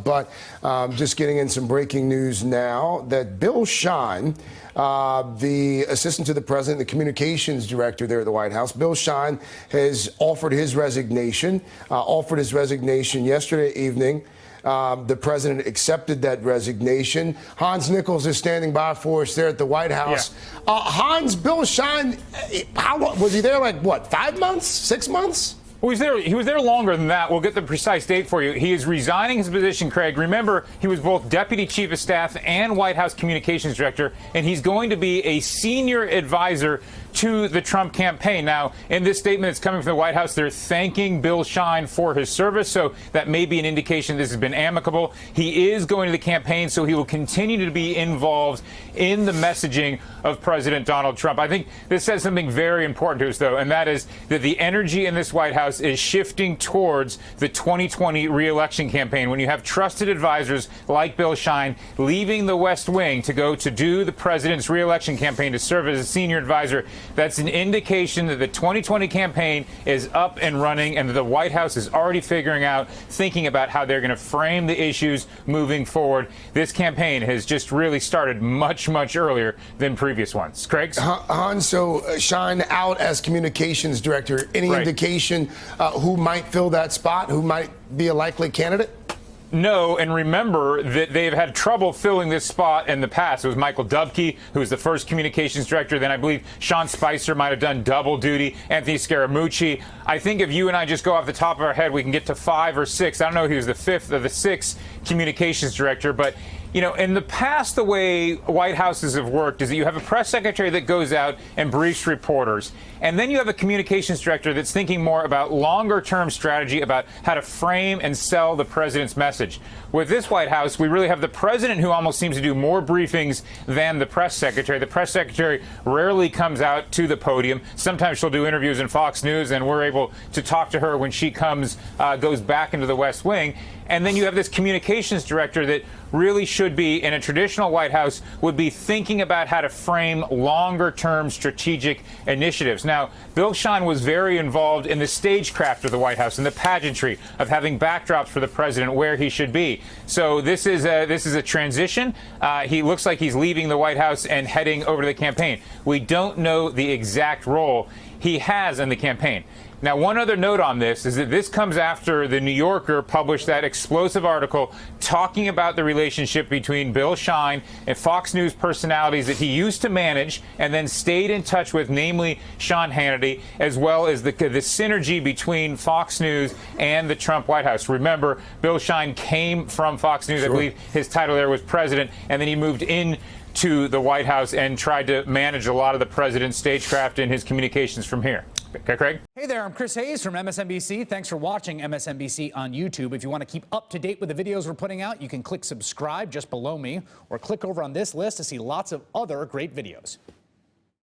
But just getting in some breaking news now that Bill Schein, the assistant to the president, the communications director there at the White House, Bill Schein has offered his resignation yesterday evening. The president accepted that resignation. Hans Nichols is standing by for us there at the White House. Yeah. Hans, Bill Schein, how long was he there? Like what? 5 months? 6 months? Well, he was there longer than that. We'll get the precise date for you. He is resigning his position, Craig. Remember, he was both Deputy Chief of Staff and White House Communications Director, and he's going to be a senior advisor to the Trump campaign. Now, in this statement that's coming from the White House, they're thanking Bill Schein for his service, so that may be an indication this has been amicable. He is going to the campaign, so he will continue to be involved in the messaging of President Donald Trump. I think this says something very important to us, though, and that is that the energy in this White House is shifting towards the 2020 re-election campaign. When you have trusted advisors like Bill Schein leaving the West Wing to go to do the president's re-election campaign to serve as a senior advisor, that's an indication that the 2020 campaign is up and running and that the White House is already thinking about how they're going to frame the issues moving forward. This campaign has just really started much, much earlier than previous ones. Craig? Hans, so Schein out as communications director. Any indication who might fill that spot, who might be a likely candidate? No, and remember that they've had trouble filling this spot in the past. It was Michael Dubke, who was the first communications director. Then I believe Sean Spicer might have done double duty. Anthony Scaramucci. I think if you and I just go off the top of our head, we can get to 5 or 6. I don't know if he was the 5th or the 6th communications director, but you know, in the past, the way White Houses have worked is that you have a press secretary that goes out and briefs reporters. And then you have a communications director that's thinking more about longer-term strategy about how to frame and sell the president's message. With this White House, we really have the president who almost seems to do more briefings than the press secretary. The press secretary rarely comes out to the podium. Sometimes she'll do interviews in Fox News, and we're able to talk to her when she goes back into the West Wing. And then you have this communications director that really should be, in a traditional White House, would be thinking about how to frame longer-term strategic initiatives. Now, Bill Schein was very involved in the stagecraft of the White House and the pageantry of having backdrops for the president where he should be. So this is a transition. He looks like he's leaving the White House and heading over to the campaign. We don't know the exact role he has in the campaign. Now, one other note on this is that this comes after the New Yorker published that explosive article talking about the relationship between Bill Schein and Fox News personalities that he used to manage and then stayed in touch with, namely Sean Hannity, as well as the synergy between Fox News and the Trump White House. Remember, Bill Schein came from Fox News. Sure. I believe his title there was president, and then he moved into the White House and tried to manage a lot of the president's stagecraft and his communications from here. Okay, Craig? Hey there, I'm Chris Hayes from MSNBC. Thanks for watching MSNBC on YouTube. If you want to keep up to date with the videos we're putting out, you can click subscribe just below me or click over on this list to see lots of other great videos.